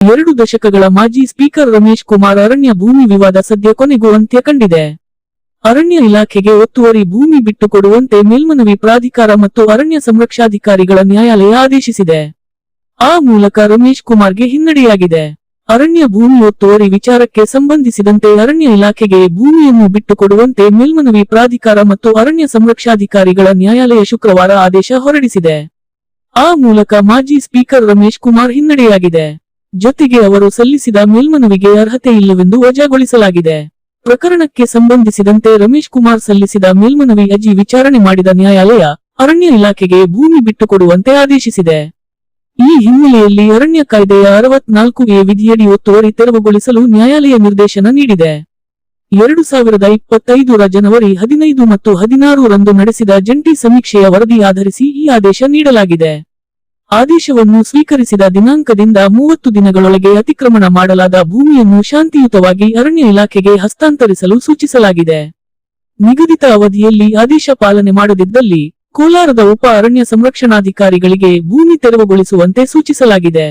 2 ದಶಕಗಳ ಮಾಜಿ ಸ್ಪೀಕರ್ ರಮೇಶ್ ಕುಮಾರ್ ಅರಣ್ಯ ಭೂಮಿ ವಿವಾದ ಸದ್ಯ ಕೊನೆಗೂ ಅಂತ್ಯ ಕಂಡಿದೆ. ಅರಣ್ಯ ಇಲಾಖೆಗೆ ಒತ್ತುವರಿ ಭೂಮಿ ಬಿಟ್ಟುಕೊಡುವಂತೆ ಮೇಲ್ಮನವಿ ಪ್ರಾಧಿಕಾರ ಮತ್ತು ಅರಣ್ಯ ಸಂರಕ್ಷಾಧಿಕಾರಿಗಳ ನ್ಯಾಯಾಲಯ ಆದೇಶಿಸಿದೆ. ಆ ಮೂಲಕ ರಮೇಶ್ ಕುಮಾರ್ಗೆ ಹಿನ್ನಡೆಯಾಗಿದೆ. ಅರಣ್ಯ ಭೂಮಿ ಒತ್ತುವರಿ ವಿಚಾರಕ್ಕೆ ಸಂಬಂಧಿಸಿದಂತೆ ಅರಣ್ಯ ಇಲಾಖೆಗೆ ಭೂಮಿಯನ್ನು ಬಿಟ್ಟುಕೊಡುವಂತೆ ಮೇಲ್ಮನವಿ ಪ್ರಾಧಿಕಾರ ಮತ್ತು ಅರಣ್ಯ ಸಂರಕ್ಷಾಧಿಕಾರಿಗಳ ನ್ಯಾಯಾಲಯ ಶುಕ್ರವಾರ ಆದೇಶ ಹೊರಡಿಸಿದೆ. ಆ ಮೂಲಕ ಮಾಜಿ ಸ್ಪೀಕರ್ ರಮೇಶ್ ಕುಮಾರ್ ಹಿನ್ನಡೆಯಾಗಿದೆ. ಜೊತೆಗೆ ಅವರು ಸಲ್ಲಿಸಿದ ಮೇಲ್ಮನವಿಗೆ ಅರ್ಹತೆ ಇಲ್ಲವೆಂದು ವಜಾಗೊಳಿಸಲಾಗಿದೆ. ಪ್ರಕರಣಕ್ಕೆ ಸಂಬಂಧಿಸಿದಂತೆ ರಮೇಶ್ ಕುಮಾರ್ ಸಲ್ಲಿಸಿದ ಮೇಲ್ಮನವಿ ಅರ್ಜಿ ವಿಚಾರಣೆ ಮಾಡಿದ ನ್ಯಾಯಾಲಯ ಅರಣ್ಯ ಇಲಾಖೆಗೆ ಭೂಮಿ ಬಿಟ್ಟುಕೊಡುವಂತೆ ಆದೇಶಿಸಿದೆ. ಈ ಹಿನ್ನೆಲೆಯಲ್ಲಿ ಅರಣ್ಯ ಕಾಯ್ದೆಯ 64ಎ ವಿಧಿಯಡಿ ಒತ್ತುವರಿ ತೆರವುಗೊಳಿಸಲು ನ್ಯಾಯಾಲಯ ನಿರ್ದೇಶನ ನೀಡಿದೆ. 2025ರ ಜನವರಿ 15 ಮತ್ತು 16 ರಂದು ನಡೆಸಿದ ಜಂಟಿ ಸಮೀಕ್ಷೆಯ ವರದಿ ಆಧರಿಸಿ ಈ ಆದೇಶ ನೀಡಲಾಗಿದೆ. ಆದೇಶವನ್ನು ಸ್ವೀಕರಿಸಿದ ದಿನಾಂಕದಿಂದ 30 ದಿನಗಳೊಳಗೆ ಅತಿಕ್ರಮಣ ಮಾಡಲಾದ ಭೂಮಿಯನ್ನು ಶಾಂತಿಯುತವಾಗಿ ಅರಣ್ಯ ಇಲಾಖೆಗೆ ಹಸ್ತಾಂತರಿಸಲು ಸೂಚಿಸಲಾಗಿದೆ. ನಿಗದಿತ ಅವಧಿಯಲ್ಲಿ ಆದೇಶ ಪಾಲನೆ ಮಾಡದಿದ್ದಲ್ಲಿ ಕೋಲಾರದ ಉಪ ಅರಣ್ಯ ಸಂರಕ್ಷಣಾಧಿಕಾರಿಗಳಿಗೆ ಭೂಮಿ ತೆರವುಗೊಳಿಸುವಂತೆ ಸೂಚಿಸಲಾಗಿದೆ.